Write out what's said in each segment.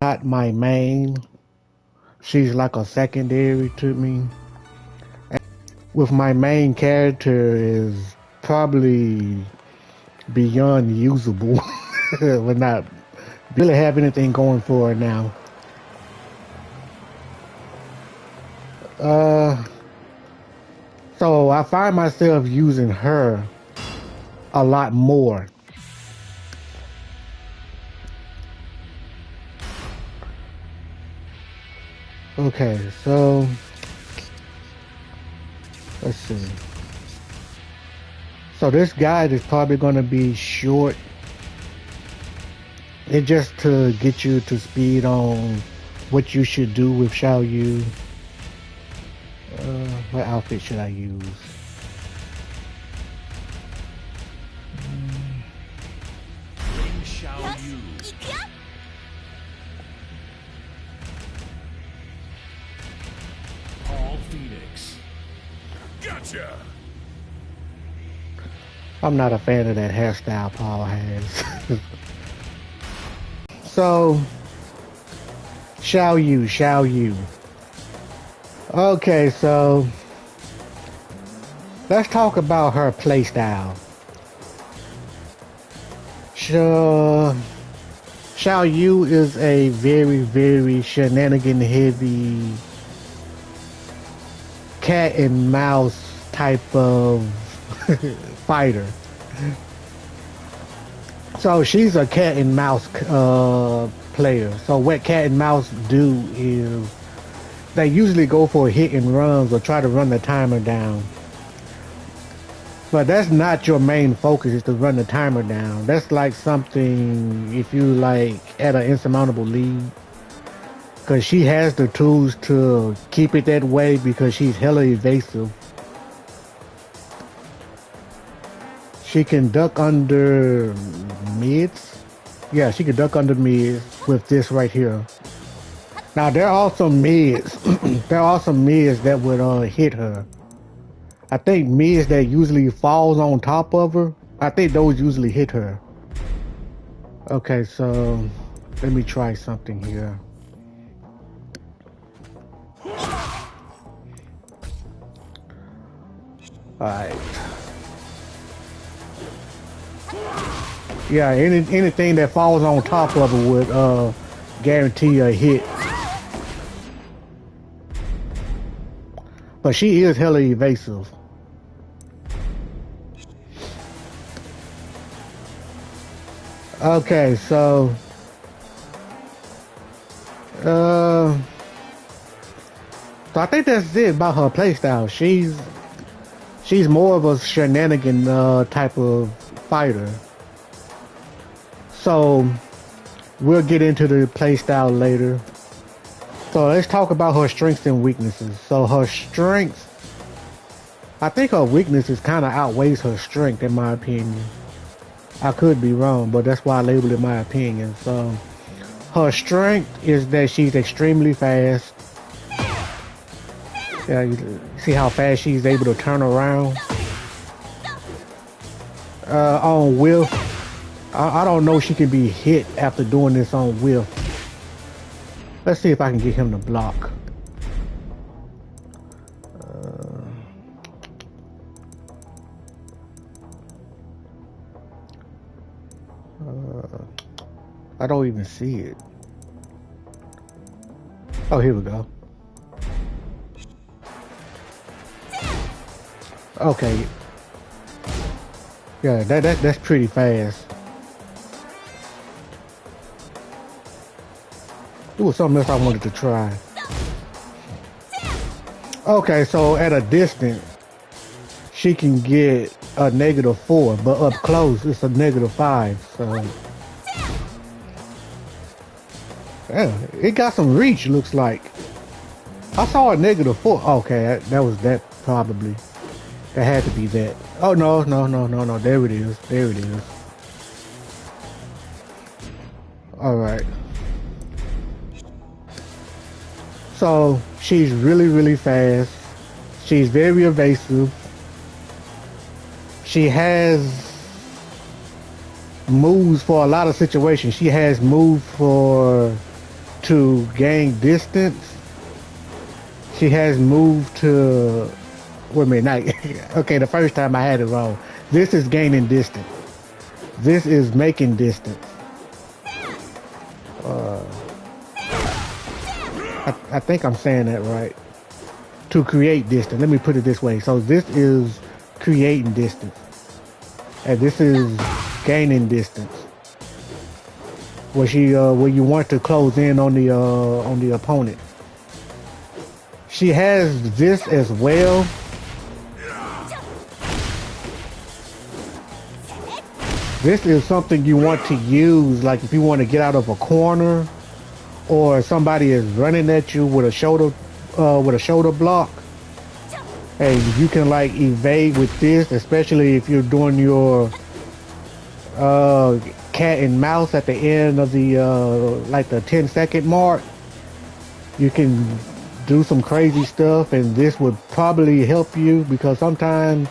not my main. She's like a secondary to me. With my main character is probably beyond usable. We're not really have anything going for her now. So I find myself using her a lot more. Okay, so let's see. So this guide is probably going to be short. It's just to get you to speed on what you should do with Xiaoyu. What outfit should I use? Ling Xiaoyu. Paul Phoenix. Gotcha. I'm not a fan of that hairstyle Paul has. So, Xiaoyu. Okay, so let's talk about her playstyle. Xiaoyu is a very shenanigan heavy cat and mouse type of fighter. So she's a cat and mouse player. So what cat and mouse do is they usually go for hit and runs or try to run the timer down. But that's not your main focus, is to run the timer down. That's like something if you like at an insurmountable lead. Because she has the tools to keep it that way because she's hella evasive. She can duck under mids. Yeah, she can duck under mids with this right here. Now there are some mids. There are some mids that would hit her. I think mids that usually falls on top of her. I think those usually hit her. Okay, so let me try something here. Alright. Yeah, anything that falls on top of her would guarantee a hit. But she is hella evasive. Okay, so so I think that's it about her playstyle. She's more of a shenanigan type of fighter. So we'll get into the playstyle later. So let's talk about her strengths and weaknesses. So her strengths, I think her weaknesses kind of outweighs her strength in my opinion. I could be wrong, but that's why I labeled it my opinion. So her strength is that she's extremely fast. Yeah, you see how fast she's able to turn around. On whiff, I don't know if she can be hit after doing this on whiff. Let's see if I can get him to block. I don't even see it. Oh, here we go. Okay. Yeah, that's pretty fast. It was something else I wanted to try. Okay, so at a distance, she can get a -4, but up close, it's a -5. So, yeah, it got some reach, looks like. I saw a -4. Okay, that was that probably. That had to be that. Oh, no. There it is. There it is. All right. So she's really fast. She's very evasive. She has moves for a lot of situations. She has moves for to gain distance, she has moved to. Wait a minute, okay, the first time I had it wrong. This is gaining distance. This is making distance. I think I'm saying that right. To create distance. Let me put it this way. So this is creating distance. And this is gaining distance. Where you want to close in on the opponent. She has this as well. This is something you want to use, like if you want to get out of a corner, or somebody is running at you with a shoulder block. Hey, you can like evade with this, especially if you're doing your cat and mouse at the end of the like the 10-second mark. You can do some crazy stuff, and this would probably help you because sometimes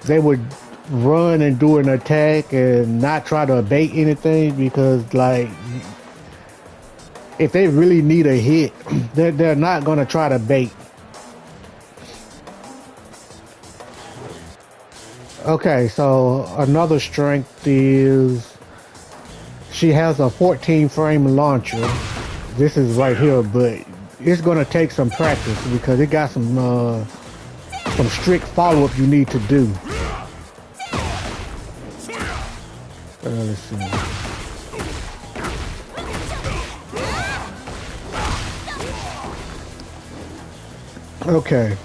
they would run and do an attack and not try to bait anything because like if they really need a hit, they're not gonna try to bait. Okay, so another strength is she has a 14 frame launcher. This is right here, but it's gonna take some practice because it got some strict follow-up you need to do. Let's see. Okay.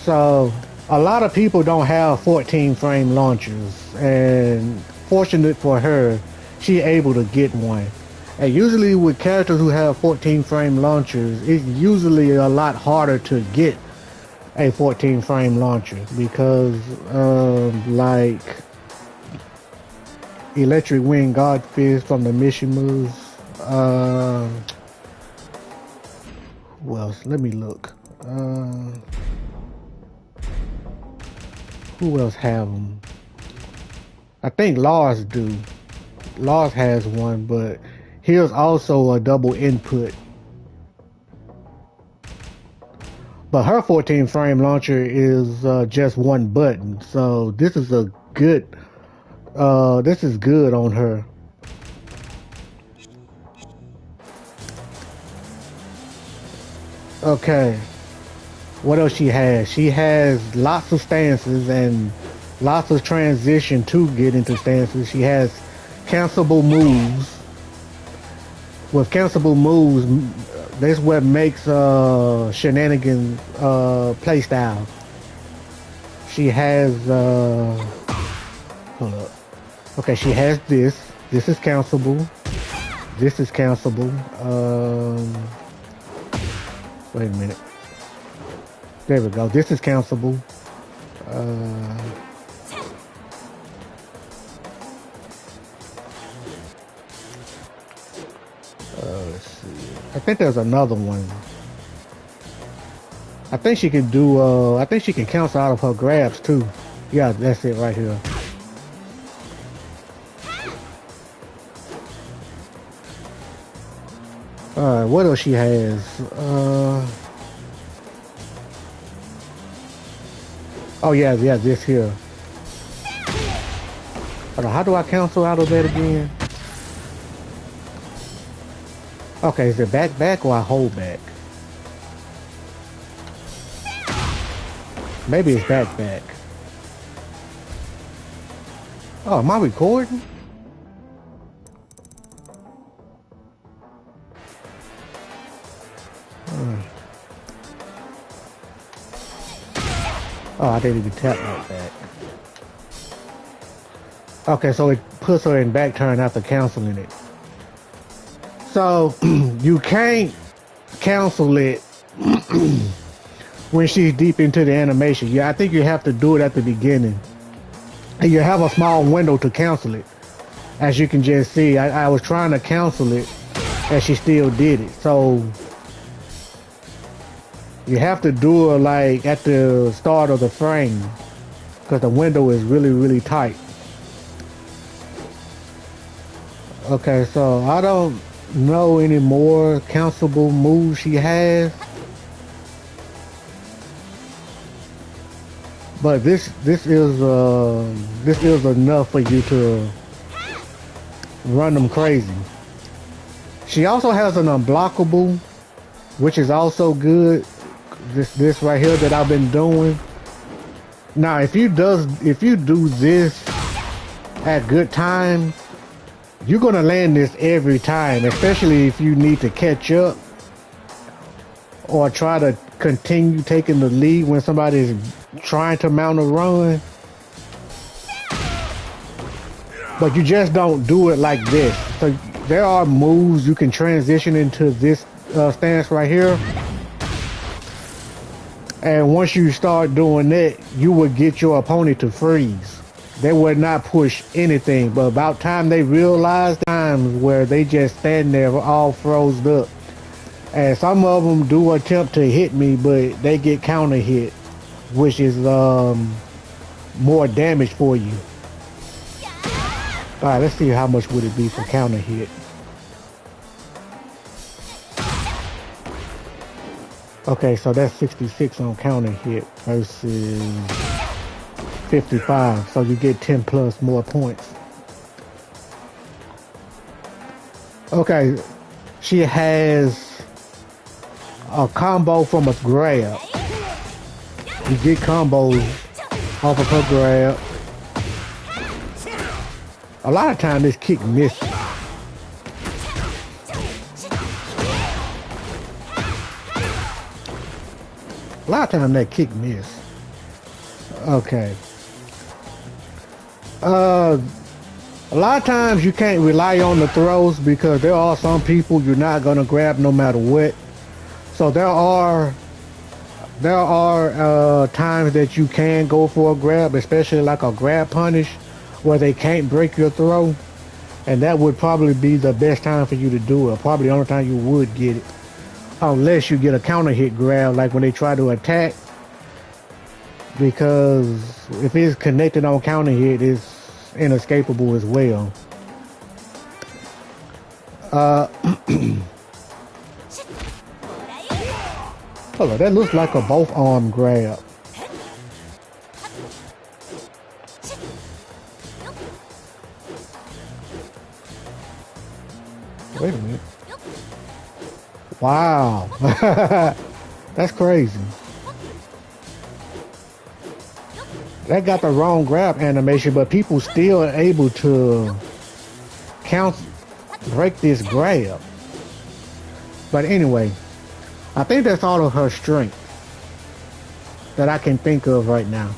So a lot of people don't have 14 frame launchers, and fortunate for her, she's able to get one. And usually with characters who have 14 frame launchers, it's usually a lot harder to get a 14 frame launcher because like Electric Wind Godfist from the Mishimus, who else? Let me look. Who else have them? I think Lars do. Lars has one, but here's also a double input. But her 14 frame launcher is just one button, so this is a good. This is good on her. Okay. What else she has? She has lots of stances and lots of transition to get into stances. She has cancelable moves. With cancelable moves, that's what makes Shenanigan playstyle. She has hold up. Okay, she has this. This is cancelable. This is cancelable. Wait a minute. There we go. This is cancelable. Let's see. I think there's another one. I think she can do. I think she can cancel out of her grabs too. Yeah, that's it right here. What else she has? Oh yeah, this here. Hold on, how do I cancel out of that again? Okay, is it back or I hold back? Maybe it's back. Oh, am I recording? Oh, I didn't even tap like that. Okay, so it puts her in back turn after canceling it. So you can't cancel it when she's deep into the animation. Yeah, I think you have to do it at the beginning. And you have a small window to cancel it. As you can just see, I was trying to cancel it and she still did it. So you have to do it like at the start of the frame because the window is really, really tight. Okay, so I don't know any more countable moves she has, but this is enough for you to run them crazy. She also has an unblockable, which is also good. This right here that I've been doing. Now, if you do this at good times, you're gonna land this every time, especially if you need to catch up or try to continue taking the lead when somebody's trying to mount a run. But you just don't do it like this. So there are moves you can transition into this stance right here. And once you start doing that, you would get your opponent to freeze. They would not push anything, but about time they realize times where they just stand there all froze up. And some of them do attempt to hit me, but they get counter hit, which is more damage for you. Alright, let's see how much would it be for counter hit. Okay, so that's 66 on counter hit versus 55, so you get 10 plus more points. Okay, she has a combo from a grab. You get combos off of her grab. A lot of times this kick misses. A lot of times that kick miss. Okay. A lot of times you can't rely on the throws because there are some people you're not gonna grab no matter what. So there are times that you can go for a grab, especially like a grab punish, where they can't break your throw, and that would probably be the best time for you to do it. Probably the only time you would get it, unless you get a counter hit grab, like when they try to attack. Because if it's connected on counter hit, it's inescapable as well. Hold on, that looks like a both arm grab. Wait a minute. Wow. That's crazy. That got the wrong grab animation, but people still are able to break this grab. But anyway, I think that's all of her strength that I can think of right now.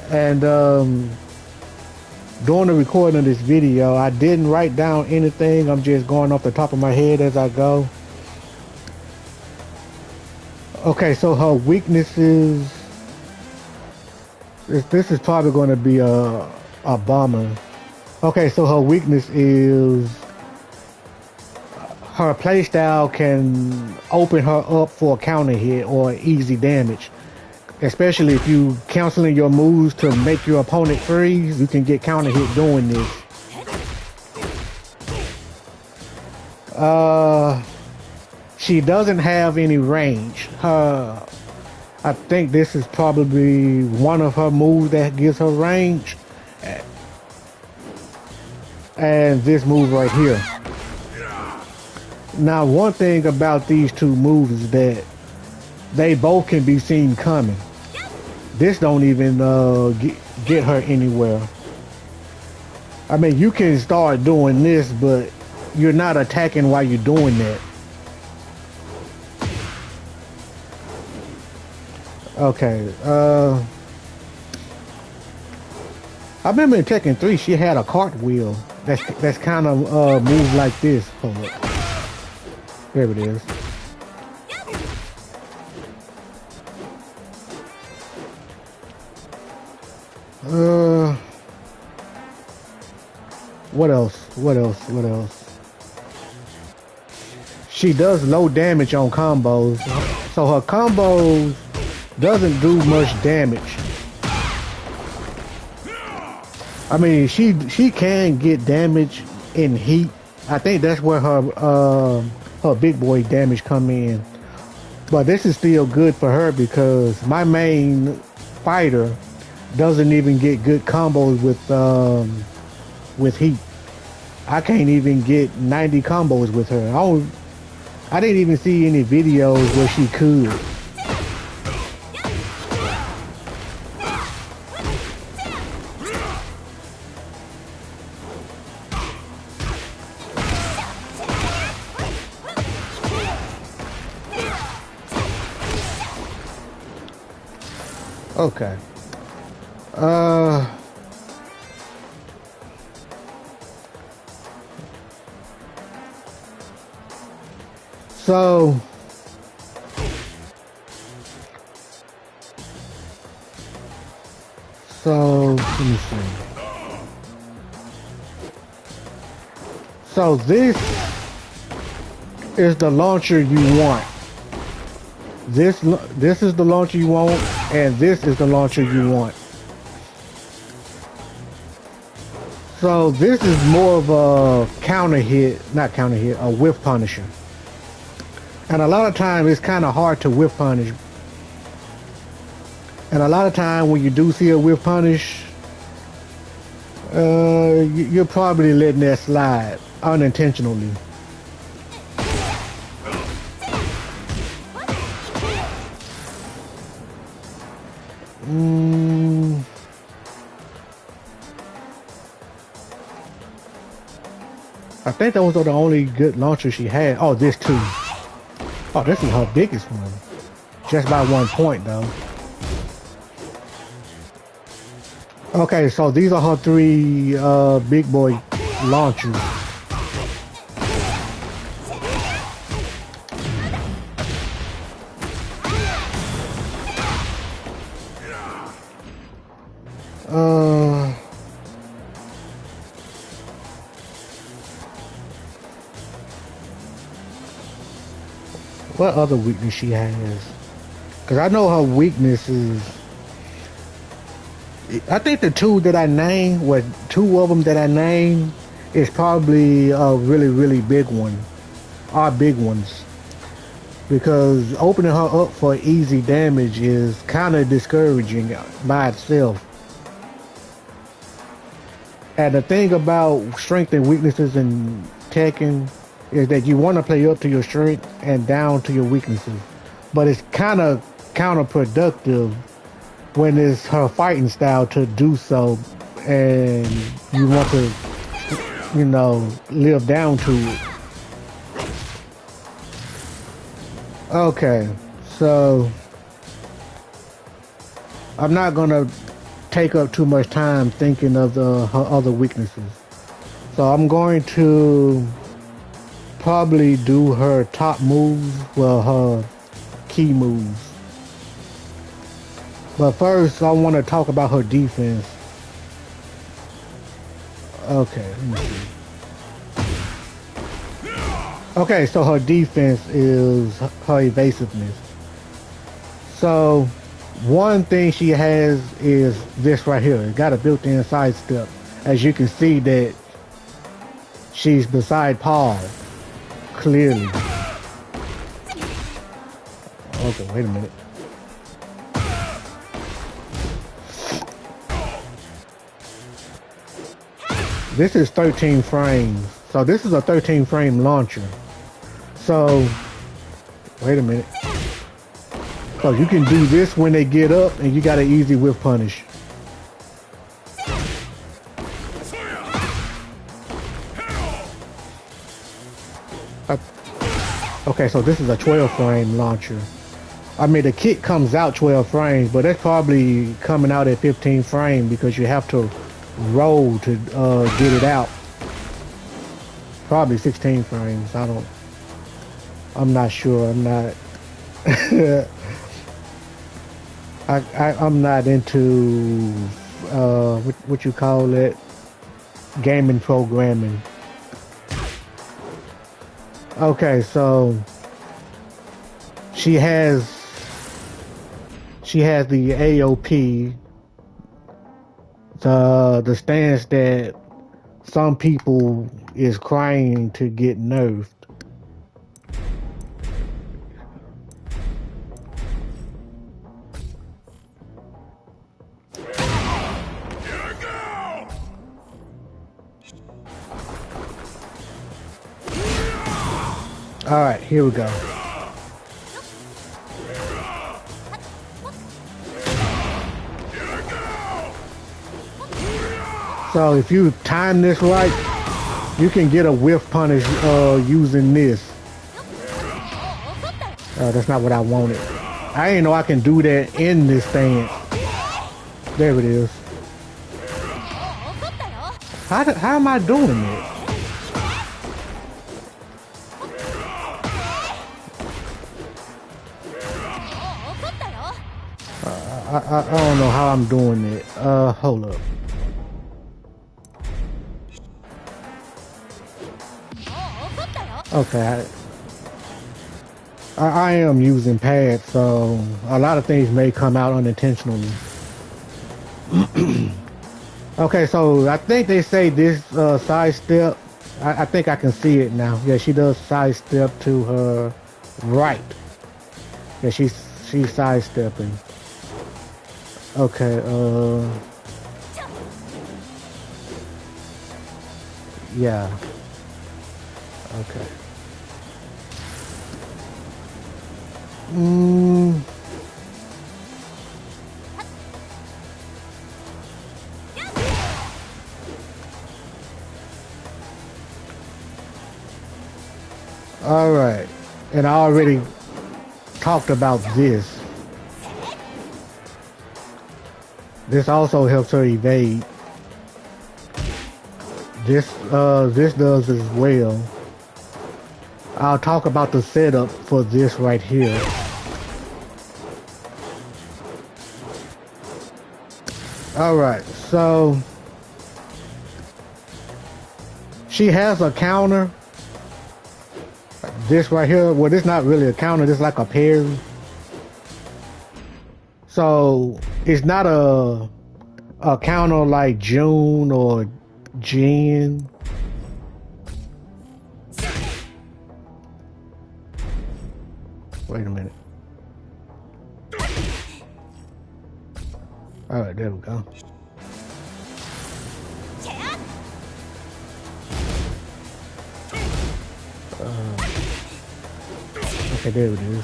And during the recording of this video, I didn't write down anything. I'm just going off the top of my head as I go. Okay, so her weaknesses. This is probably going to be a bomber. Okay, so her weakness is her playstyle can open her up for a counter hit or easy damage. Especially if you canceling your moves to make your opponent freeze, you can get counter hit doing this. She doesn't have any range. I think this is probably one of her moves that gives her range. And this move right here. Now, one thing about these two moves is that they both can be seen coming. This don't even get her anywhere. I mean, you can start doing this, but you're not attacking while you're doing that. Okay, I remember in Tekken 3 she had a cartwheel that's kind of moves like this. Hold up. There it is. What else? What else? What else? She does low damage on combos, so her combos doesn't do much damage. I mean, she can get damage in heat, I think that's where her big boy damage come in. But this is still good for her because my main fighter doesn't even get good combos with heat. I can't even get 90 combos with her. I didn't even see any videos where she could. Okay. So let me see. So this is the launcher you want. This is the launcher you want, and this is the launcher you want. So this is more of a counter hit, not counter hit, a whiff punisher. And a lot of times it's kind of hard to whiff punish. And a lot of time when you do see a whiff punish, you're probably letting that slide unintentionally. I think those are the only good launchers she had. Oh, this too. Oh, this is her biggest one. Just by 1 point though. Okay, so these are her 3 big boy launchers. What other weakness she has? Because I know her weakness is... I think the 2 that I named, 2 of them that I named, is probably a really, really big one. Are big ones. Because opening her up for easy damage is kind of discouraging by itself. And the thing about strength and weaknesses in Tekken is that you want to play up to your strength and down to your weaknesses. But it's kind of counterproductive when it's her fighting style to do so and you want to, you know, live down to it. Okay, so I'm not gonna take up too much time thinking of her other weaknesses. So I'm going to probably do her top moves, well, her key moves. But first, I want to talk about her defense. Okay, let me see. Okay, so her defense is her evasiveness. So one thing she has is this right here. It got a built-in side step. As you can see that she's beside par, clearly. Okay, wait a minute. This is 13 frames. So this is a 13 frame launcher. So, wait a minute. So you can do this when they get up and you got an easy whiff punish. Okay, so this is a 12 frame launcher. I mean, the kit comes out 12 frames, but that's probably coming out at 15 frames because you have to roll to get it out. Probably 16 frames. I'm not sure. I'm not. I'm not into what you call it, gaming programming. Okay, so she has the AOP, the stance that some people is crying to get nerfed. All right, here we go. So if you time this right, you can get a whiff punish using this. That's not what I wanted. I didn't know I can do that in this stance. There it is. How am I doing it? I don't know how I'm doing it. Hold up. Okay. I am using pads, so a lot of things may come out unintentionally. Okay, so I think they say this side step. I think I can see it now. Yeah, she does side step to her right. Yeah, she's sidestepping. Okay, yeah. Okay. All right. And I already talked about this. This also helps her evade. This does as well. I'll talk about the setup for this right here. Alright, so she has a counter. This right here, well, this not really a counter, this is like a parry. So it's not a counter like June or Jin. Wait a minute. All right, there we go. Okay, there it is.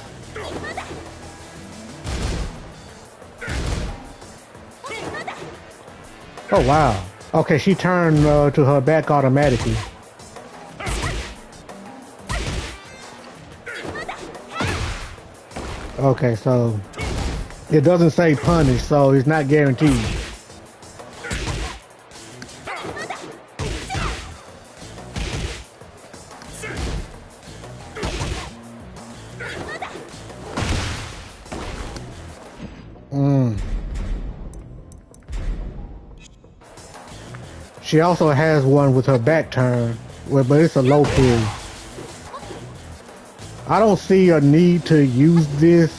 Oh wow. Okay, she turned to her back automatically. Okay, so it doesn't say punish, so it's not guaranteed. She also has one with her back turn, but it's a low period. I don't see a need to use this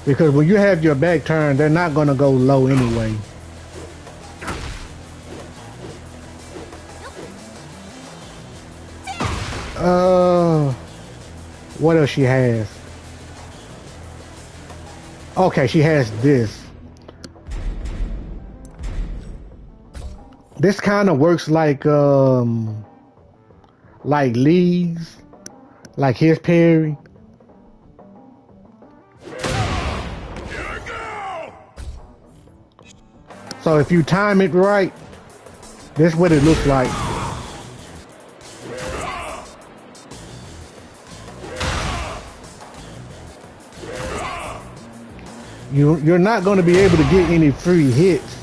because when you have your back turn, they're not gonna go low anyway. What else she has? Okay, she has this. This kind of works like Lee's, like his parry. So if you time it right, this is what it looks like. You're not going to be able to get any free hits,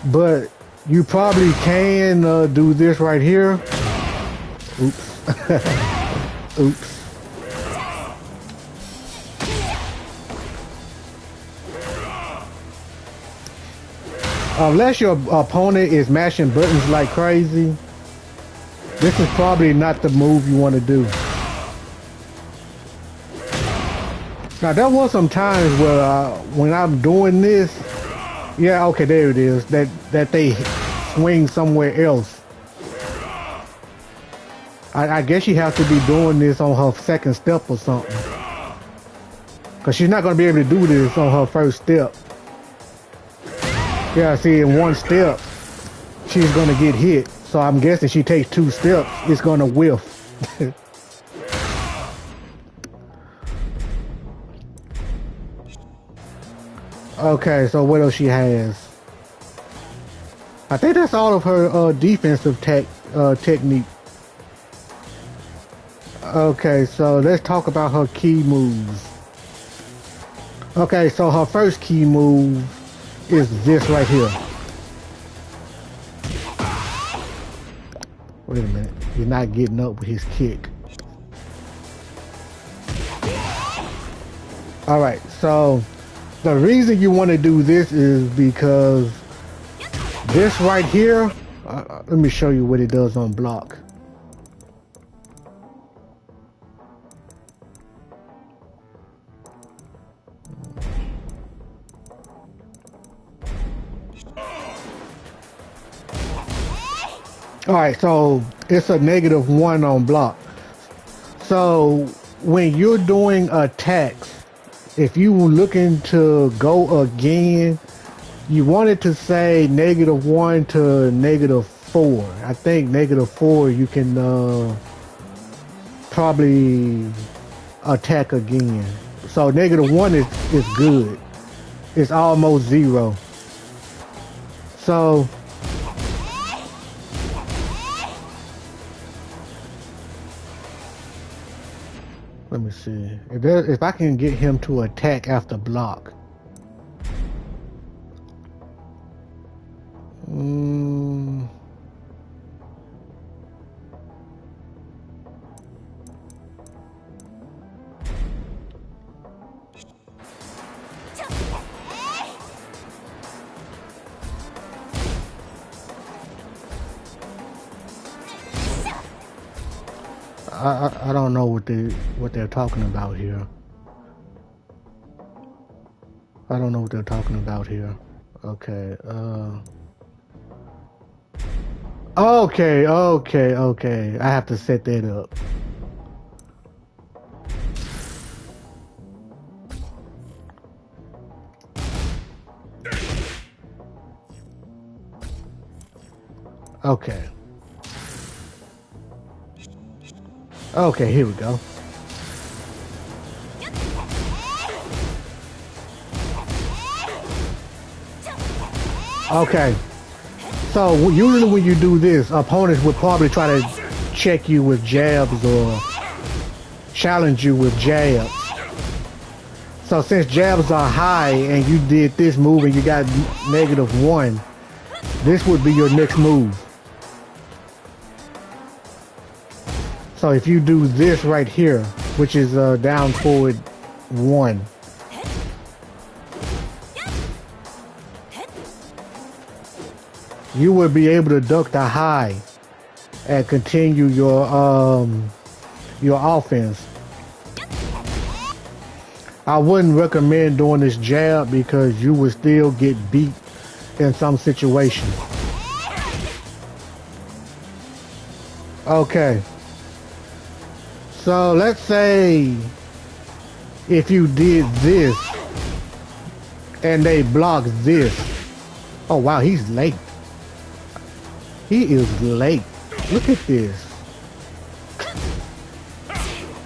but you probably can do this right here. Oops. Oops. Unless your opponent is mashing buttons like crazy, this is probably not the move you want to do. Now there was some times where when I'm doing this, Yeah, okay, there it is. That they swing somewhere else. I guess she has to be doing this on her second step or something. Because she's not going to be able to do this on her first step. Yeah, see, in one step, she's going to get hit. So I'm guessing she takes 2 steps, it's going to whiff. Okay, so what else she has? I think that's all of her defensive technique. Okay, so let's talk about her key moves. Okay, so her first key move is this right here. Wait a minute, he's not getting up with his kick. Alright, so the reason you want to do this is because this right here, let me show you what it does on block. Alright, so it's a -1 on block. So when you're doing attacks, if you were looking to go again, you wanted to say -1 to -4. I think -4 you can probably attack again. So -1 is good. It's almost 0. So let me see if I can get him to attack after block. I don't know what they're talking about here. I don't know what they're talking about here. Okay, okay. I have to set that up. Okay. Okay, here we go. Okay. So usually when you do this, opponents would probably try to check you with jabs or challenge you with jabs. So since jabs are high and you did this move and you got -1, this would be your next move. So if you do this right here, which is down forward 1, you will be able to duck the high and continue your offense. I wouldn't recommend doing this jab because you would still get beat in some situations. Okay. So let's say if you did this and they blocked this. Oh wow, he's late. He is late. Look at this.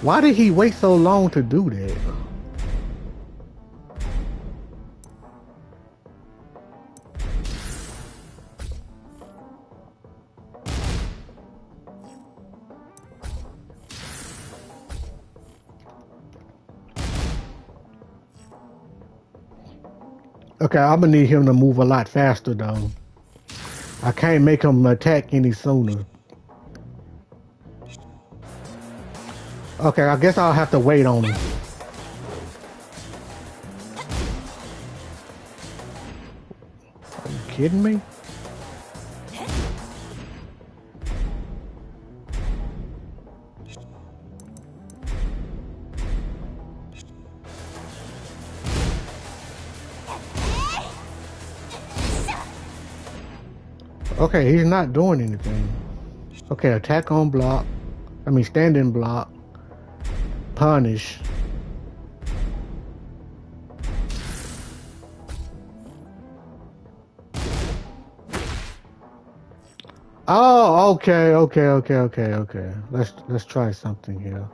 Why did he wait so long to do that? Okay, I'm gonna need him to move a lot faster though. I can't make him attack any sooner. Okay, I guess I'll have to wait on him. Are you kidding me? Okay, he's not doing anything. Okay, attack on block. I mean, standing block. Punish. Oh, okay. Let's try something here.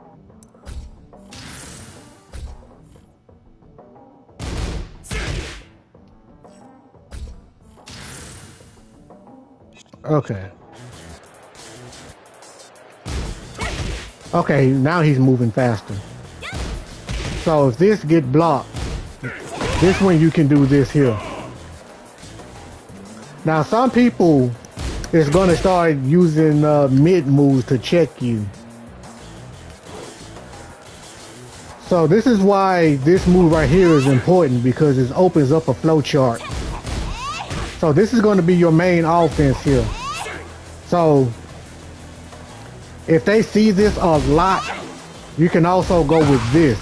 Okay. Okay, now he's moving faster. So if this get blocked, this one you can do this here. Now some people is gonna start using mid moves to check you. So this is why this move right here is important, because it opens up a flow chart. So this is going to be your main offense here. So if they see this a lot, you can also go with this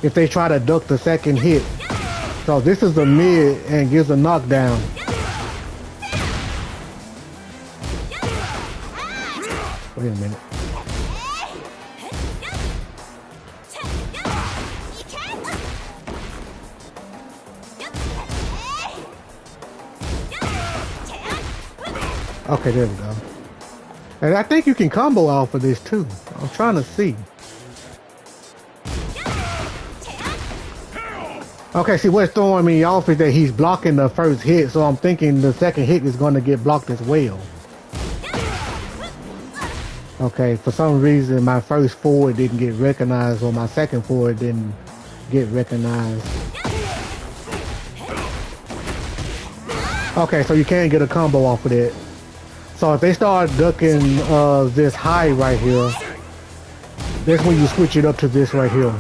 if they try to duck the second hit. So this is a mid and gives a knockdown. Wait a minute. Okay, there we go. And I think you can combo off of this too. I'm trying to see. Okay, see what's throwing me off is that he's blocking the first hit, so I'm thinking the second hit is going to get blocked as well. Okay, for some reason my first forward didn't get recognized, or my second forward didn't get recognized. Okay, so you can't get a combo off of that. So if they start ducking this high right here, that's when you switch it up to this right here.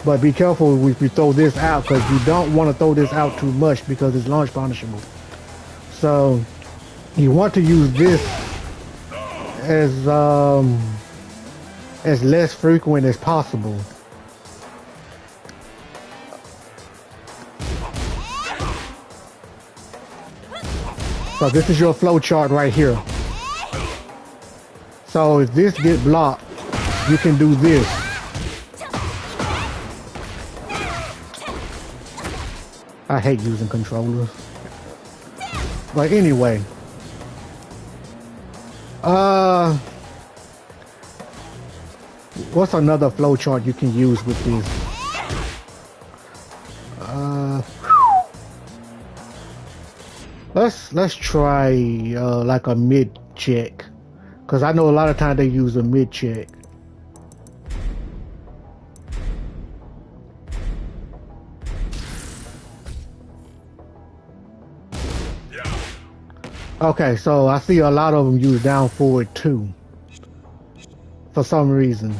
But be careful if you throw this out, because you don't want to throw this out too much because it's launch punishable. So you want to use this as less frequent as possible. So this is your flow chart right here. So if this get blocked, you can do this. I hate using controllers. But anyway. What's another flow chart you can use with this? Let's try like a mid check. Cause I know a lot of times they use a mid check. Okay, so I see a lot of them use down forward too. For some reason.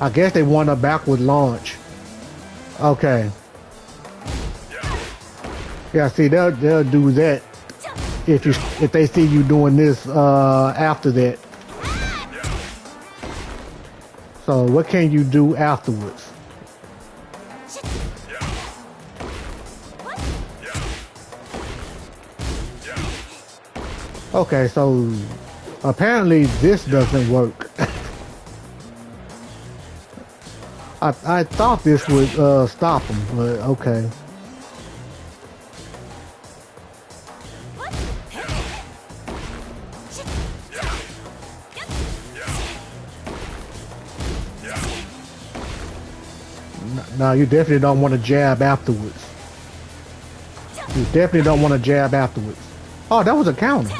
I guess they want a backward launch. Okay. Yeah, see they'll do that if they see you doing this after that. So what can you do afterwards? Okay, so apparently this doesn't work. I thought this would stop him, but okay. No, you definitely don't want to jab afterwards. You definitely don't want to jab afterwards. Oh, that was a counter.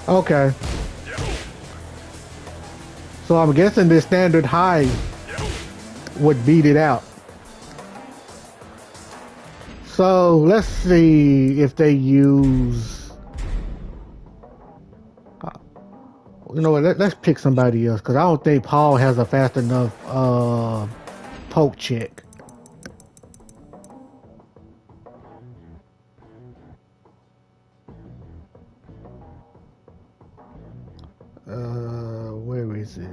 Okay. So I'm guessing this standard high would beat it out. So let's see if they use... You know what, let's pick somebody else, because I don't think Paul has a fast enough poke check. Where is it?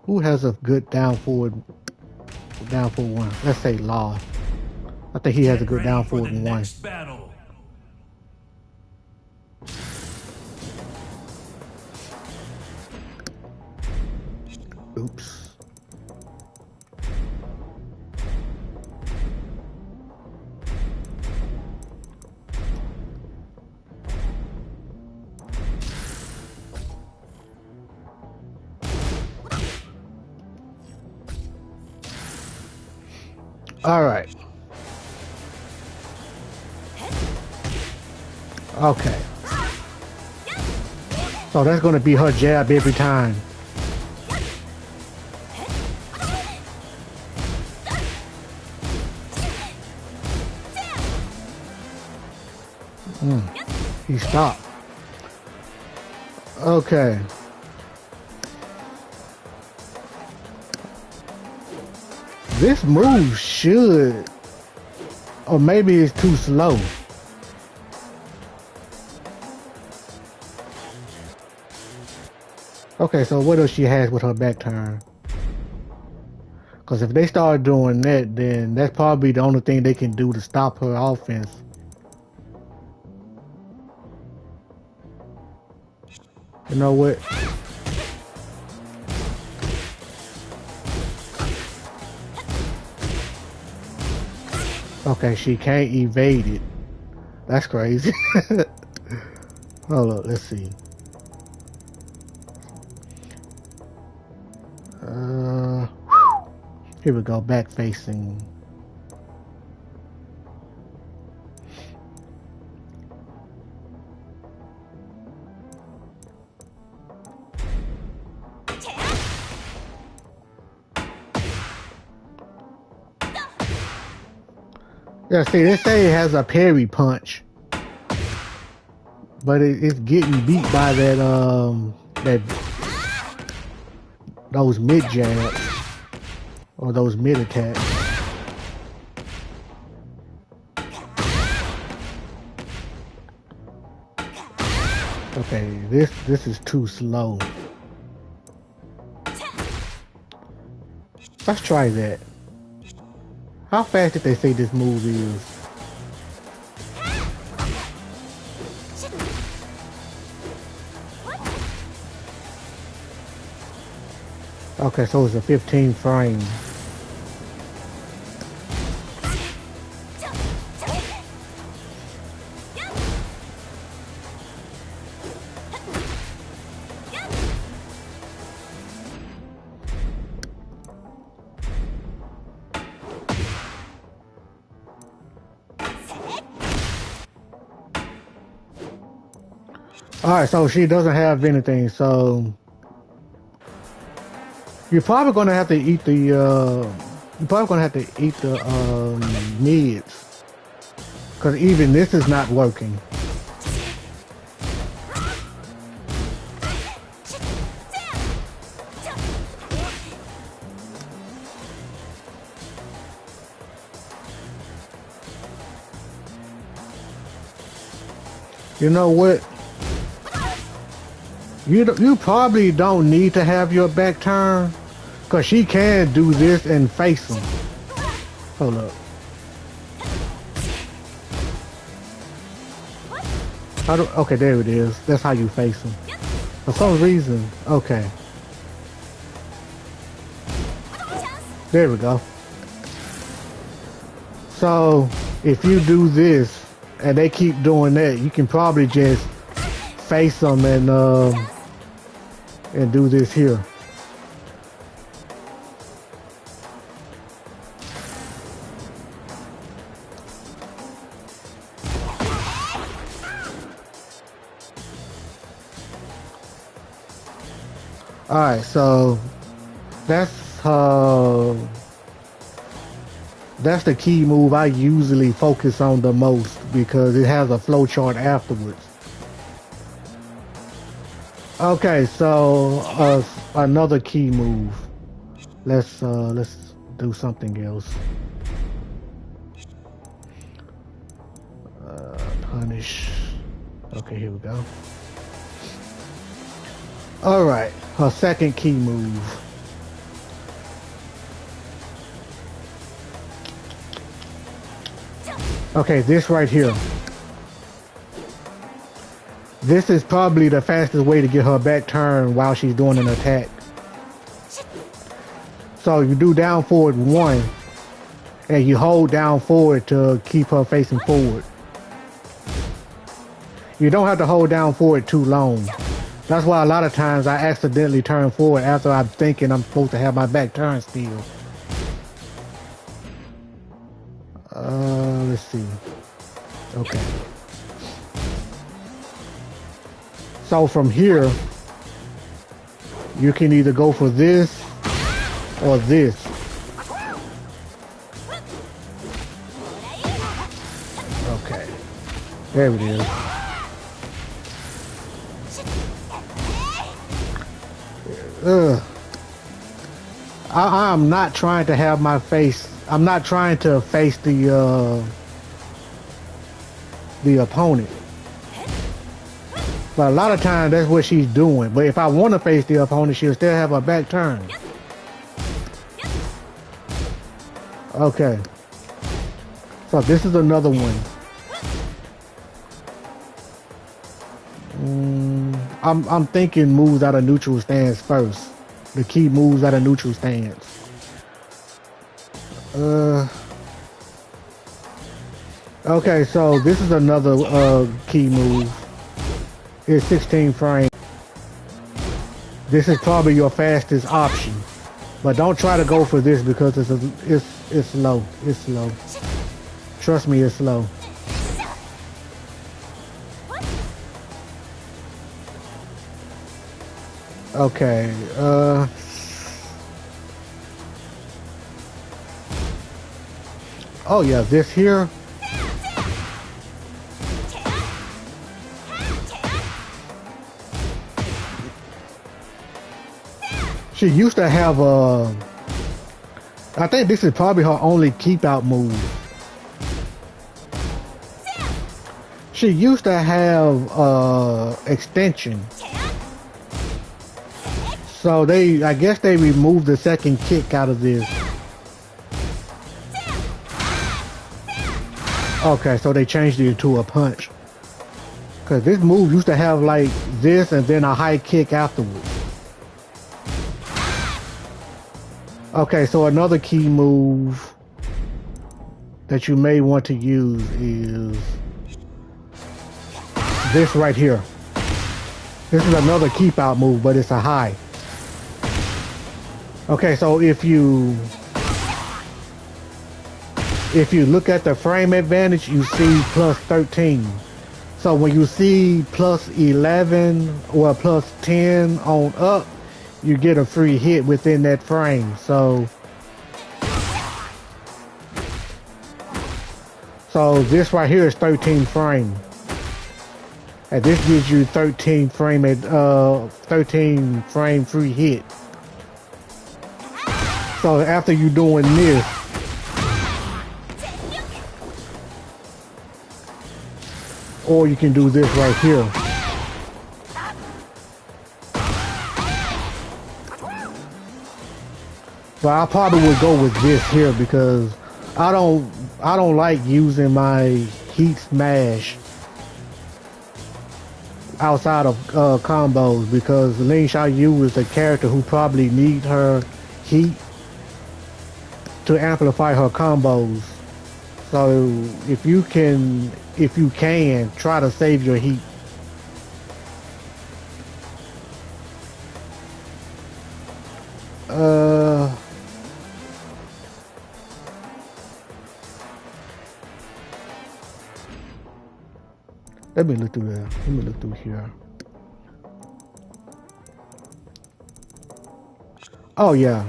Who has a good down forward one? Let's say Law. I think he has a Get good ready down for the forward one. next battle. Oops. All right. Okay. So that's going to be her jab every time. He stopped. Okay. This move should, or maybe it's too slow. Okay, so what else she has with her back turn? Because if they start doing that, then that's probably the only thing they can do to stop her offense. You know what? Okay, she can't evade it. That's crazy. Hold up, let's see. Here we go, back facing. Yeah, see, they say it has a parry punch, but it's getting beat by that those mid jabs or those mid attacks. Okay, this is too slow. Let's try that. How fast did they say this move is? Okay, so it's a 15 frame. Alright, so she doesn't have anything, so you're probably gonna have to eat the mids. Cause even this is not working. You know what? You probably don't need to have your back turn, cause she can do this and face them. Hold up. Okay, there it is. That's how you face them. For some reason, okay. There we go. So if you do this and they keep doing that, you can probably just face them and do this here. Alright, so that's the key move I usually focus on the most because it has a flow chart afterwards. Okay, so another key move. Let's do something else. Punish. Okay, here we go. All right, her second key move. Okay, this right here. This is probably the fastest way to get her back turned while she's doing an attack. So you do down forward 1, and you hold down forward to keep her facing forward. You don't have to hold down forward too long. That's why a lot of times I accidentally turn forward after I'm thinking I'm supposed to have my back turned still. Let's see. Okay. So from here, you can either go for this or this. Okay. There it is. I'm not trying to have my face. I'm not trying to face the opponent. But a lot of times that's what she's doing. But if I want to face the opponent, she'll still have her back turned. Okay. So this is another one. I'm thinking moves out of neutral stance first. The key moves out of neutral stance. Okay, so this is another key move. It's 16 frames. This is probably your fastest option, but don't try to go for this because it's slow. It's slow. Trust me, it's slow. Okay. Oh yeah, this here. She used to have I think this is probably her only keep out move. She used to have extension. So I guess they removed the second kick out of this. Okay, so they changed it to a punch. Cause this move used to have like this and then a high kick afterwards. Okay, so another key move that you may want to use is this right here. This is another keep out move, but it's a high. Okay, so if you look at the frame advantage, you see plus 13. So when you see plus 11 or plus 10 on up, you get a free hit within that frame. So this right here is 13 frame. And this gives you 13 frame free hit. So after you doing this, or you can do this right here. But I probably would go with this here because I don't like using my heat smash outside of combos because Ling Xiaoyu is a character who probably needs her heat to amplify her combos. So if you can try to save your heat. Let me look through there. Let me look through here. Oh yeah.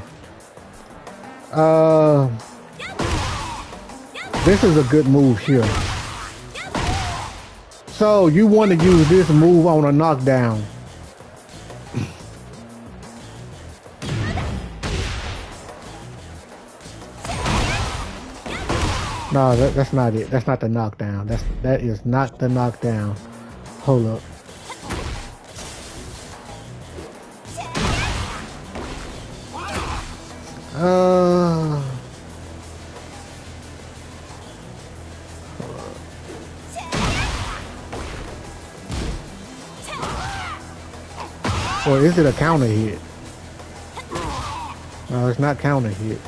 This is a good move here. So you want to use this move on a knockdown. No, that's not it. That's not the knockdown. That is not the knockdown. Hold up. Or is it a counter hit? No, it's not counter hit.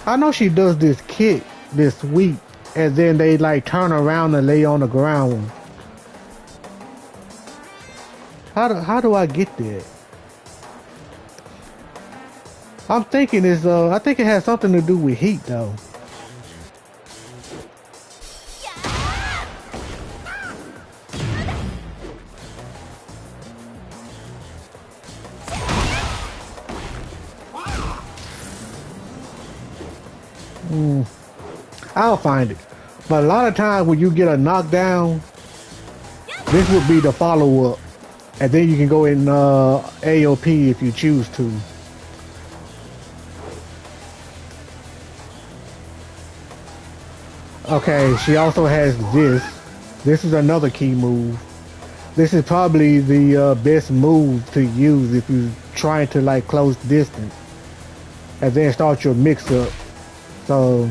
I know she does this kick, this sweep, and then they like turn around and lay on the ground. How do I get there? I'm thinking it's I think it has something to do with heat though. I'll find it. But a lot of times when you get a knockdown, this would be the follow-up. And then you can go in AOP if you choose to. Okay, she also has this. This is another key move. This is probably the best move to use if you're trying to like close distance. And then start your mix-up. So...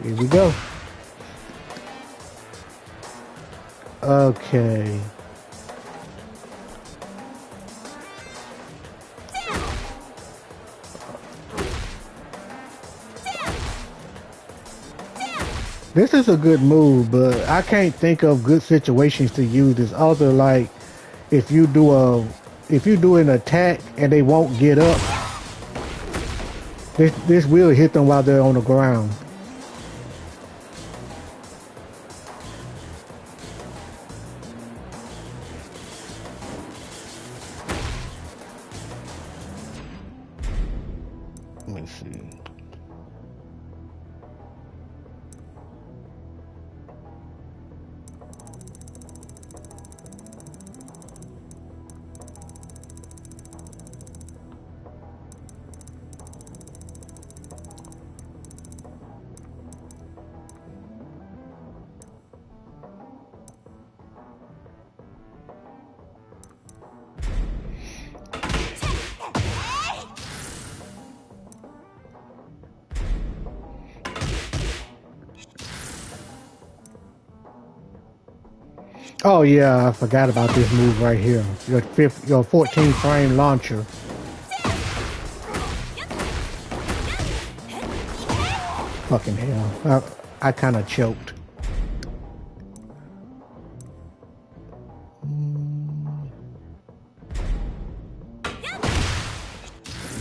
here we go. Okay. This is a good move, but I can't think of good situations to use this. Other like if you do an attack and they won't get up, this will hit them while they're on the ground. Let me see. Oh yeah, I forgot about this move right here. Your 14 frame launcher. Fucking hell. I kind of choked.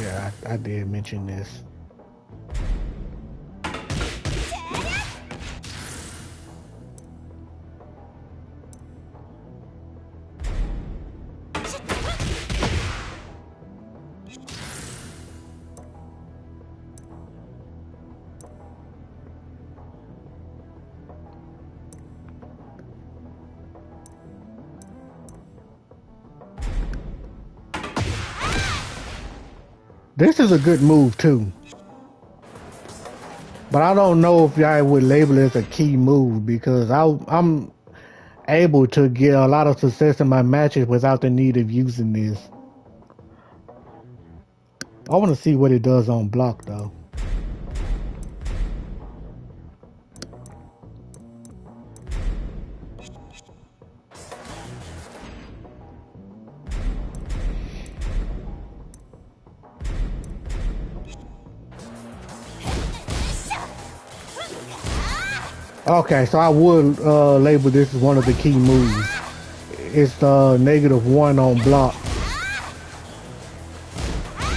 Yeah, I did mention this. This is a good move too, but I don't know if I would label it as a key move because I'm able to get a lot of success in my matches without the need of using this. I want to see what it does on block though. Okay, so I would label this as one of the key moves. It's -1 on block.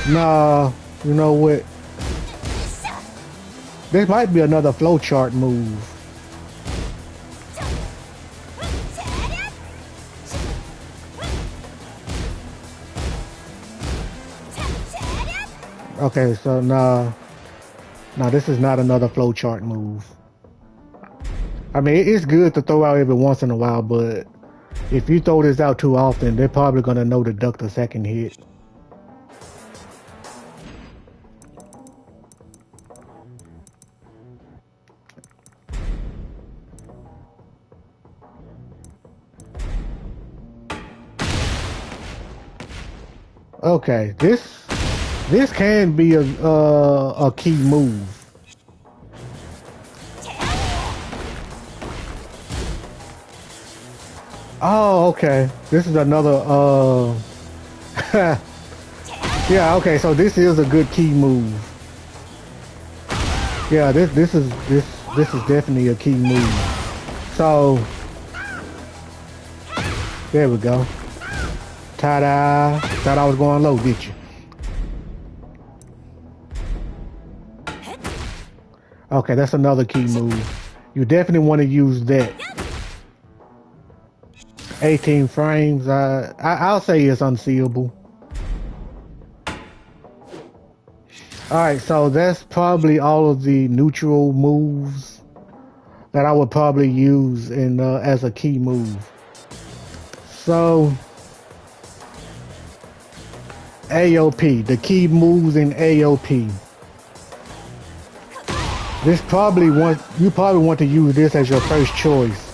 Nah, you know what? This might be another flowchart move. Okay, so nah, this is not another flowchart move. I mean, it's good to throw out every once in a while, but if you throw this out too often, they're probably gonna know to duck the second hit. Okay, this can be a key move. Oh, okay. This is another yeah, okay, so this is a good key move. Yeah, this is definitely a key move. So there we go. Ta-da! Thought I was going low, did you? Okay, that's another key move. You definitely want to use that. 18 frames. I'll say it's unseeable. All right, so that's probably all of the neutral moves that I would probably use in as a key move. So AOP, the key moves in AOP. This probably you probably want to use this as your first choice.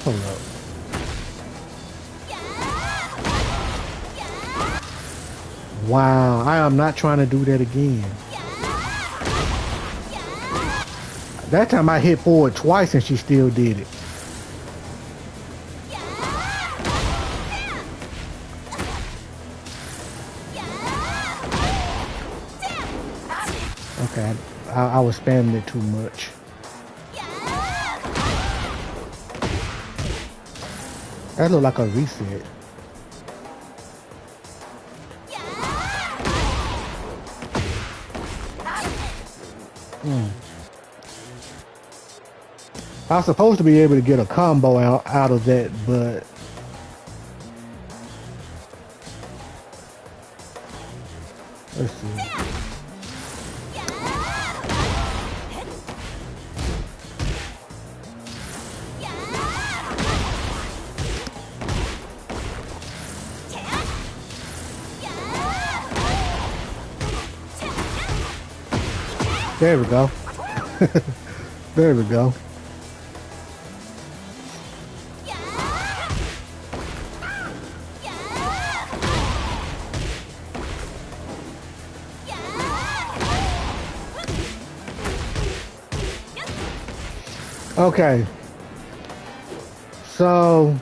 Hold up. Wow, I am not trying to do that again. That time I hit forward twice and she still did it. Okay, I was spamming it too much. That looked like a reset. I was supposed to be able to get a combo out of that, but let's see. There we go. There we go. Okay. So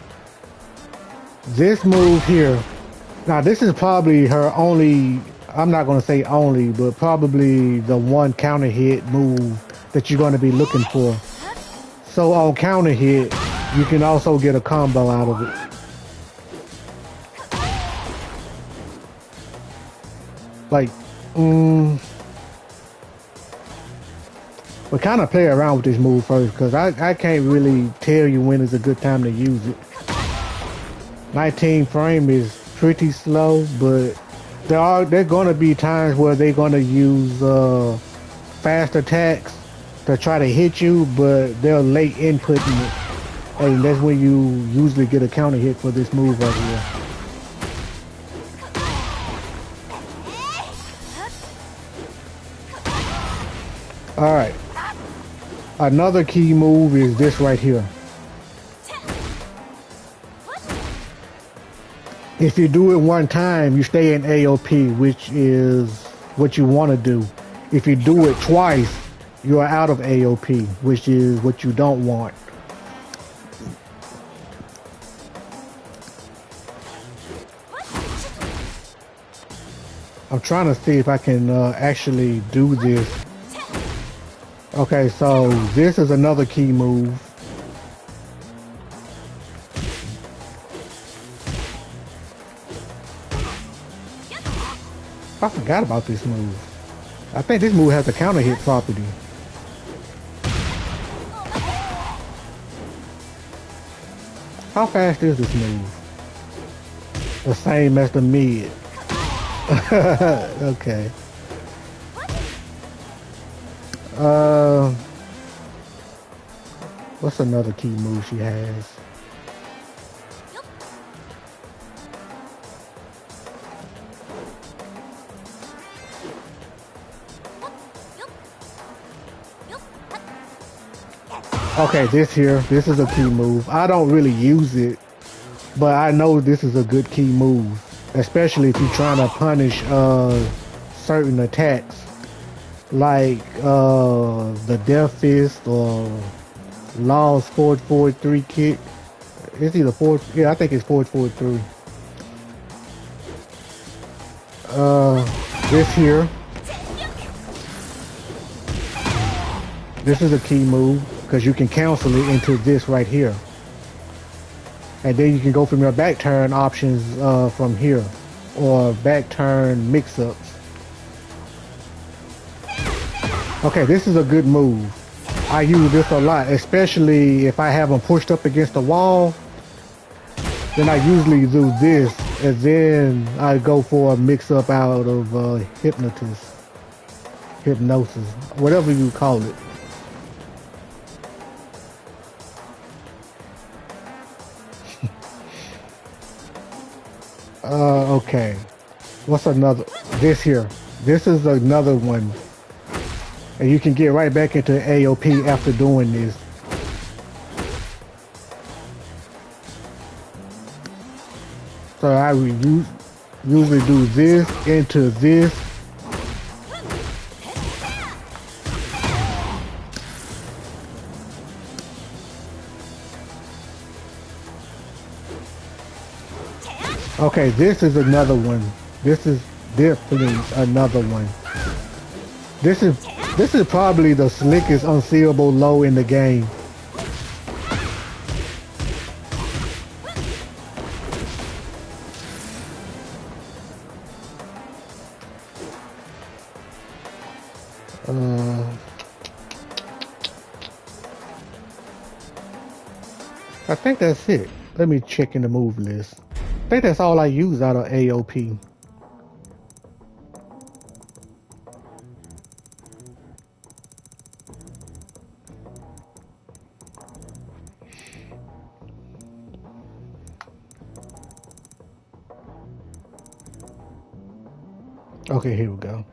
this move here. Now this is probably her only, I'm not going to say only, but probably the one counter hit move that you're going to be looking for. So on counter hit, you can also get a combo out of it. Like, but kind of play around with this move first, because I can't really tell you when is a good time to use it. 19 frame is pretty slow, but there gonna be times where they're gonna use fast attacks to try to hit you, but they're late inputting it, and that's when you usually get a counter hit for this move right here. All right, another key move is this right here. If you do it one time, you stay in AOP, which is what you want to do. If you do it twice, you are out of AOP, which is what you don't want. I'm trying to see if I can actually do this. Okay, so this is another key move. I forgot about this move. I think this move has a counter hit property. How fast is this move? The same as the mid. Okay. What's another key move she has? Okay, this is a key move. I don't really use it, but I know this is a good key move, especially if you're trying to punish certain attacks. like the Death Fist or Law's 443 kick. It's either four. Yeah, I think it's 443. This here. This is a key move because you can cancel it into this right here. And then you can go from your back turn options from here. Or back turn mix-ups. Okay, this is a good move. I use this a lot, especially if I have them pushed up against the wall. Then I usually do this, and then I go for a mix-up out of hypnosis, whatever you call it. Okay. What's another? This here. This is another one. And you can get right back into AOP after doing this. So I would usually do this into this. Okay, this is another one. This is definitely another one. This is probably the slickest unseeable low in the game. I think that's it. Let me check in the move list. I think that's all I use out of AOP. Okay, here we go.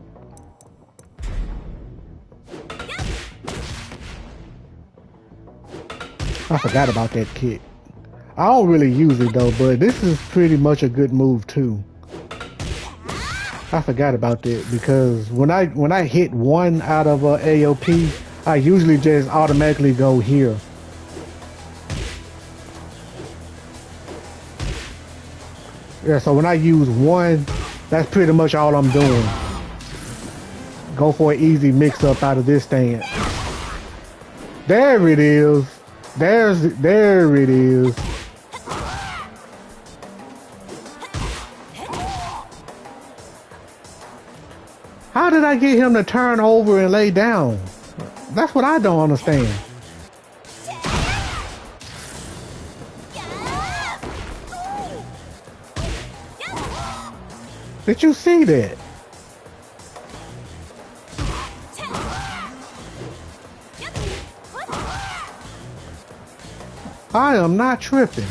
I forgot about that kick. I don't really use it though, but this is pretty much a good move too. I forgot about that because when I hit one out of AOP, I usually just automatically go here. Yeah, so when I use one, that's pretty much all I'm doing. Go for an easy mix-up out of this stand. There it is. There it is. How did I get him to turn over and lay down? That's what I don't understand. Did you see that? I am not tripping.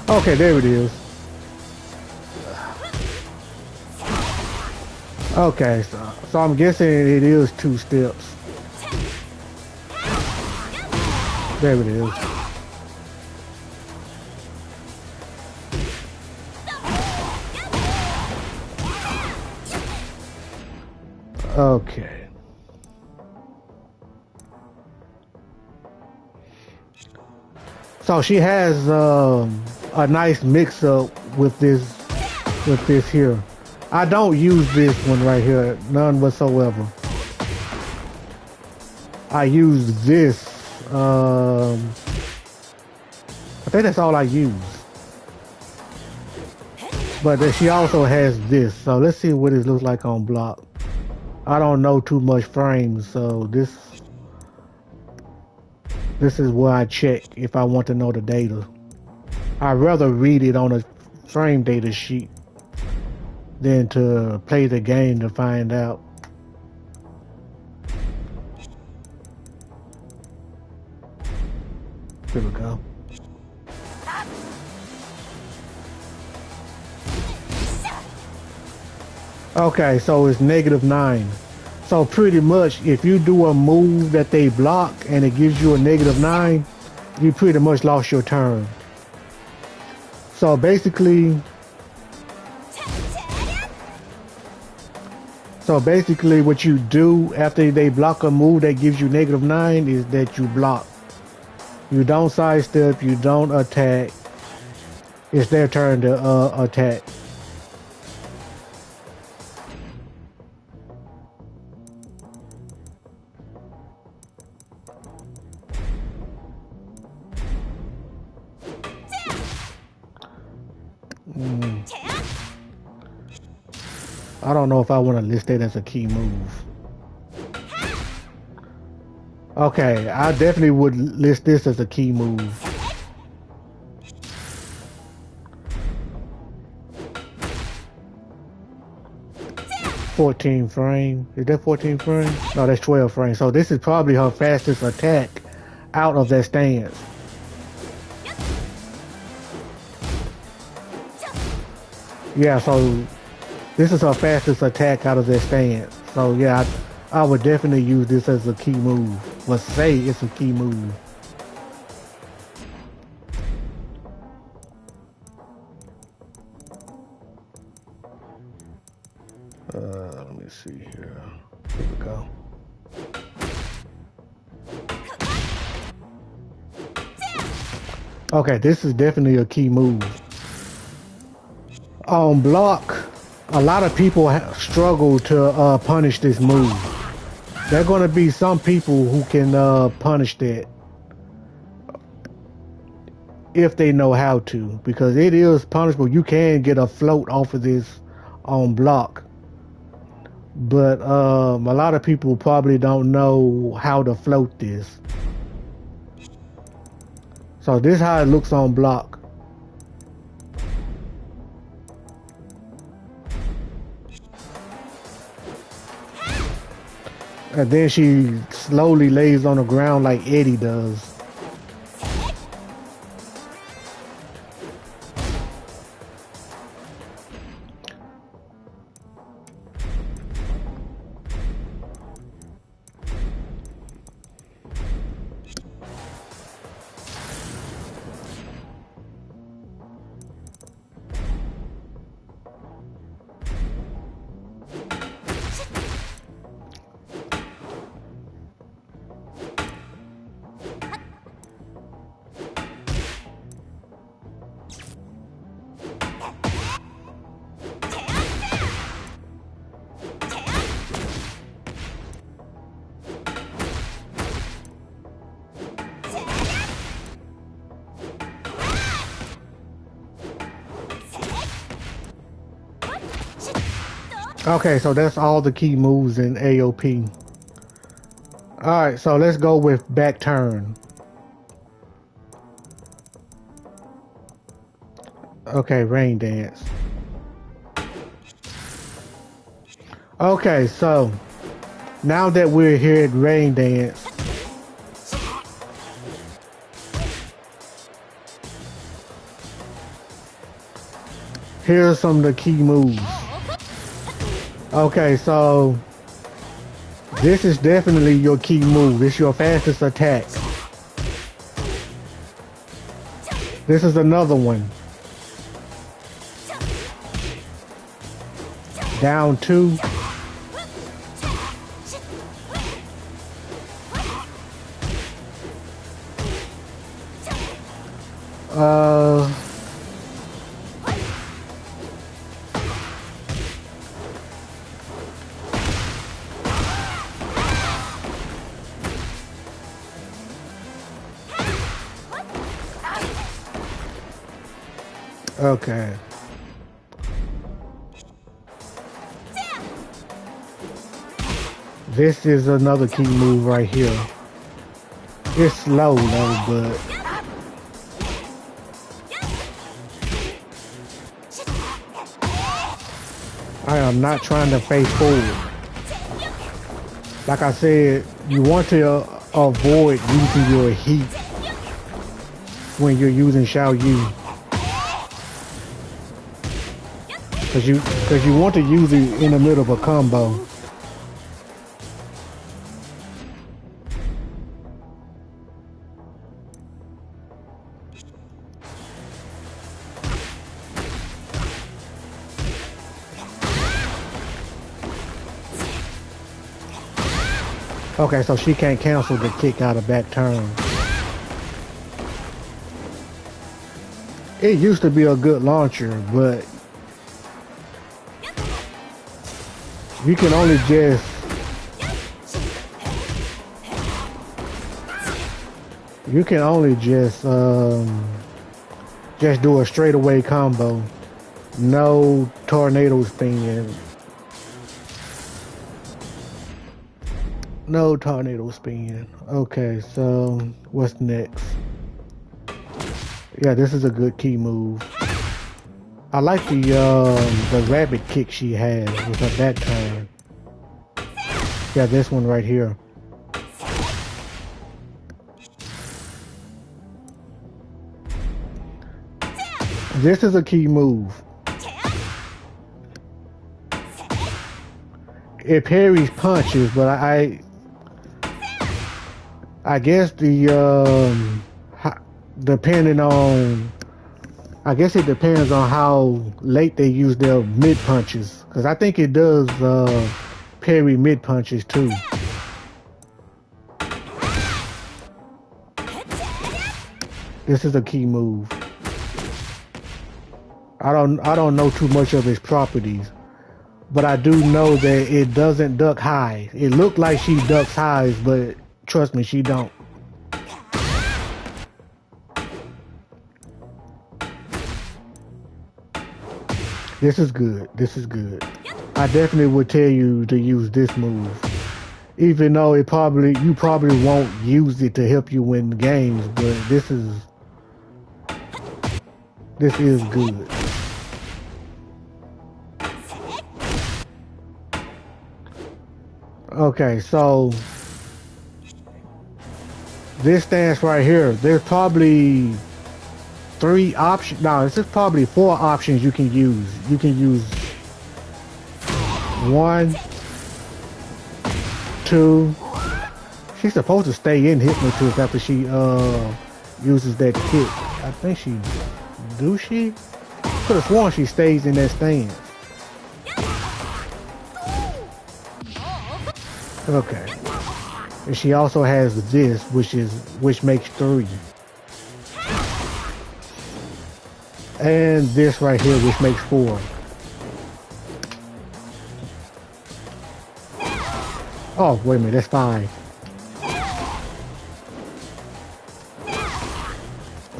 Okay, there it is. Okay, so I'm guessing it is 2 steps. There it is. Okay. So she has a nice mix-up with this here. I don't use this one right here, none whatsoever. I use this. I think that's all I use. But she also has this, so let's see what it looks like on block. I don't know too much frames, so this is where I check if I want to know the data. I'd rather read it on a frame data sheet than to play the game to find out. Here we go. Okay, so it's -9. So pretty much if you do a move that they block and it gives you a -9, you pretty much lost your turn. So basically So basically what you do after they block a move that gives you -9 is that you block. You don't sidestep, you don't attack. It's their turn to attack. I don't know if I want to list that as a key move. Okay, I definitely would list this as a key move. "14 frame." Is that 14 frame? No, that's 12 frame. So this is probably her fastest attack out of that stance. Yeah, so this is her fastest attack out of that stance. So yeah, I would definitely use this as a key move. Let's say it's a key move. Let me see here. Here we go. Okay, this is definitely a key move. On block, a lot of people struggle to punish this move. There are going to be some people who can punish that if they know how to, because it is punishable. You can get a float off of this on block, but a lot of people probably don't know how to float this. So this is how it looks on block. And then she slowly lays on the ground like Eddie does. Okay, so that's all the key moves in AOP. Alright, so let's go with back turn. Okay, rain dance. Okay, so now that we're here at rain dance, here's some of the key moves. Okay, so this is definitely your key move. It's your fastest attack. This is another one. Down 2. Okay. This is another key move right here. It's slow though, but I am not trying to face forward. Like I said, you want to avoid using your heat when you're using Xiaoyu. Cause you want to use it in the middle of a combo. Okay, so she can't cancel the kick out of back turn. It used to be a good launcher, but you can only just do a straightaway combo. No tornado spin. No tornado spin. Okay, so what's next? Yeah, this is a good key move. I like the rabbit kick she has with her back turn. Yeah, this one right here. This is a key move. It parries punches, but I guess depending on, I guess it depends on how late they use their mid punches, because I think it does parry mid punches too. This is a key move. I don't know too much of its properties, but I do know that it doesn't duck high. It looked like she ducks highs, but trust me, she don't. This is good. This is good. I definitely would tell you to use this move. Even though you probably won't use it to help you win games, but this is good. Okay, so this stance right here, there's probably 3 options. No, this is probably 4 options you can use. You can use 1, 2. She's supposed to stay in hypnotist after she uses that kick. I think she do she? Could have sworn she stays in that stance. Okay. And she also has this, which makes 3. And this right here, which makes 4. Oh, wait a minute, that's 5.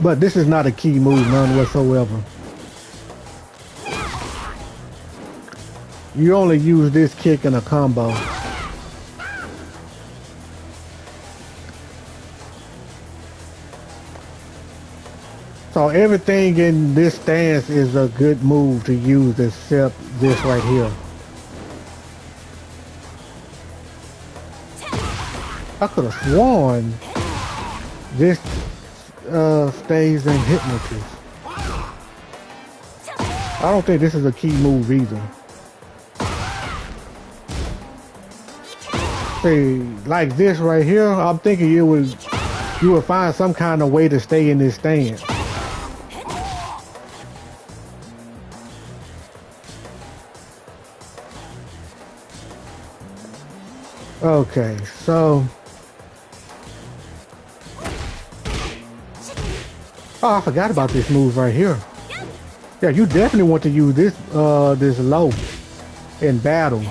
But this is not a key move, none whatsoever. You only use this kick in a combo. So everything in this stance is a good move to use except this right here. I could have sworn this stays in hypnotist. I don't think this is a key move either. See, like this right here, I'm thinking you would find some kind of way to stay in this stance. Okay, so oh, I forgot about this move right here. Yeah, you definitely want to use this this low in battle.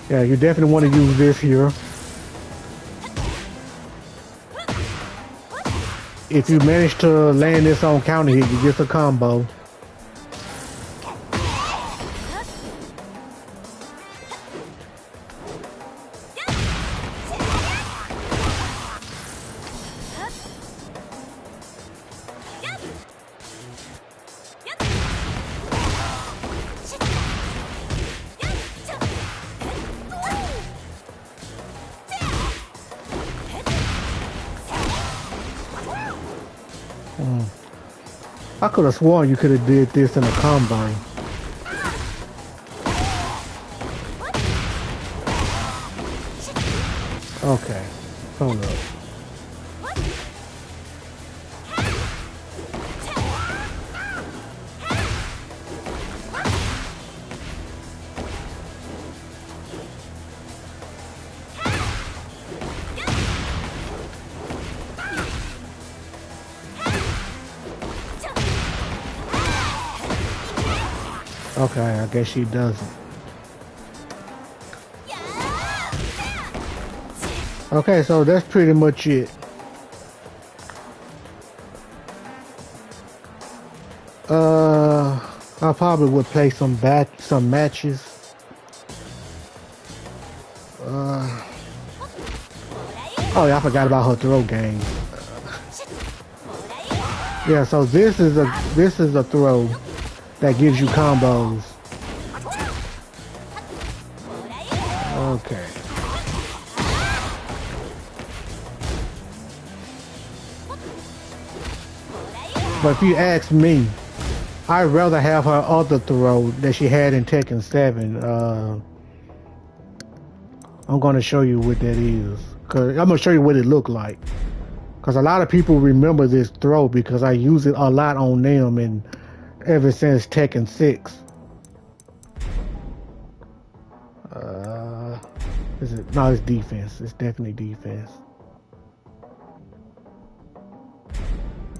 Yeah, you definitely want to use this here. If you manage to land this on counter hit, you get a combo. I could have sworn you could have did this in a combine. Okay. Hold up. Okay, I guess she doesn't. Okay, so that's pretty much it. I probably would play some matches. Oh yeah, I forgot about her throw game. Yeah, so this is a throw that gives you combos. Okay. But if you ask me, I'd rather have her other throw that she had in Tekken 7. I'm gonna show you what that is. Cause I'm gonna show you what it looked like. Cause a lot of people remember this throw because I use it a lot on them and ever since Tekken 6. Is it? No, it's defense. It's definitely defense.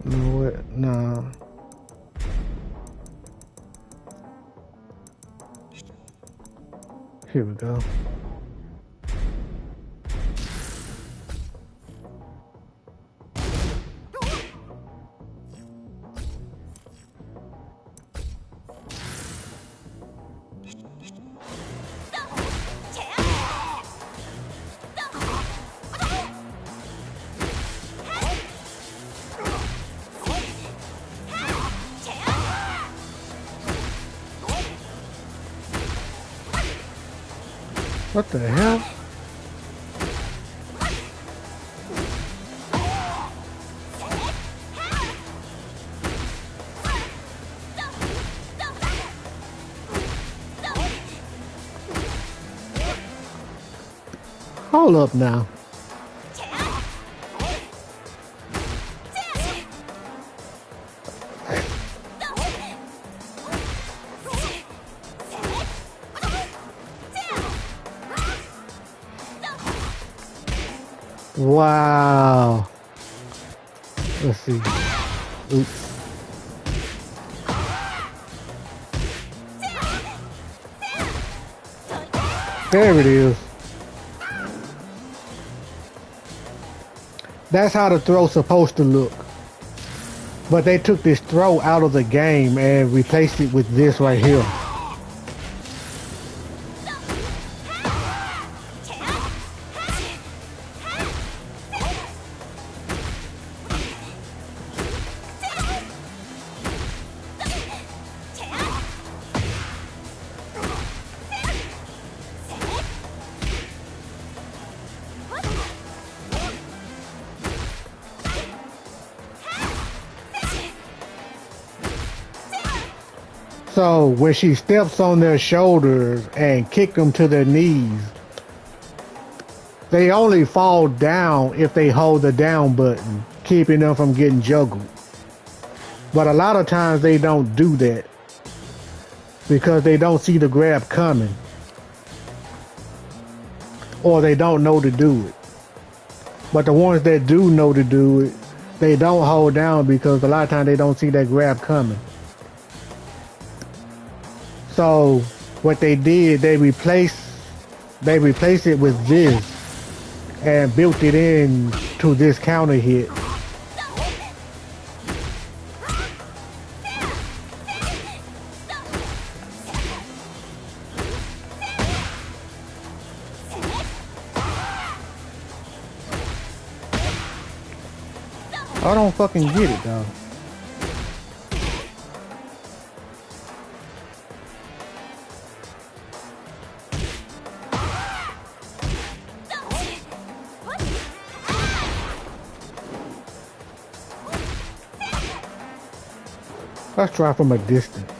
No, what? No. Here we go. What the hell? Hold up now. Wow. Let's see. Oops. There it is. That's how the throw's supposed to look. But they took this throw out of the game and replaced it with this right here. So when she steps on their shoulders and kick them to their knees, they only fall down if they hold the down button, keeping them from getting juggled. But a lot of times they don't do that because they don't see the grab coming or they don't know to do it. But the ones that do know to do it, they don't hold down because a lot of times they don't see that grab coming. So what they did, they replaced it with this and built it in to this counter hit. I don't fucking get it though. Let's try from a distance.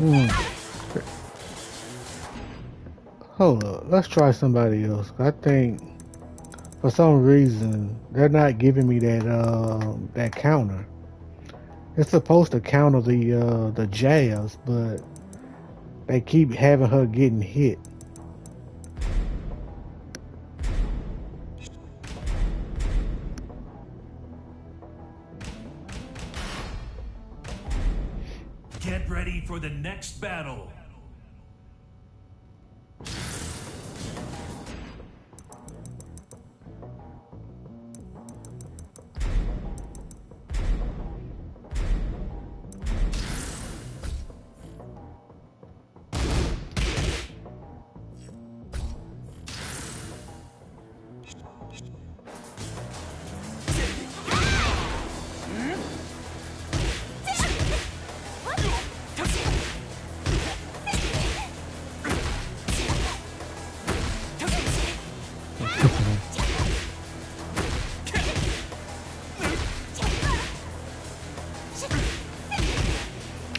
Hmm. Hold up. Let's try somebody else. I think for some reason they're not giving me that counter. It's supposed to counter the jabs, but they keep having her getting hit. Get ready for the next battle.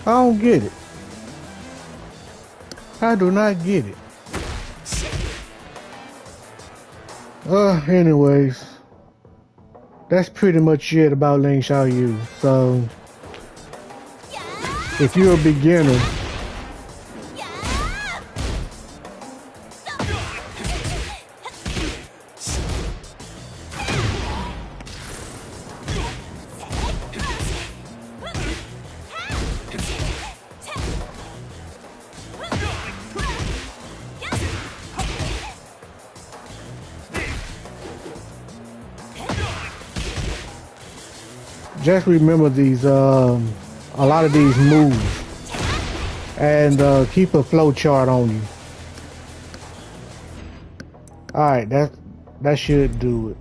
I don't get it. I do not get it. Anyways, that's pretty much it about Ling Xiaoyu. So, if you're a beginner, just remember these, a lot of these moves, and keep a flow chart on you. All right, that should do it.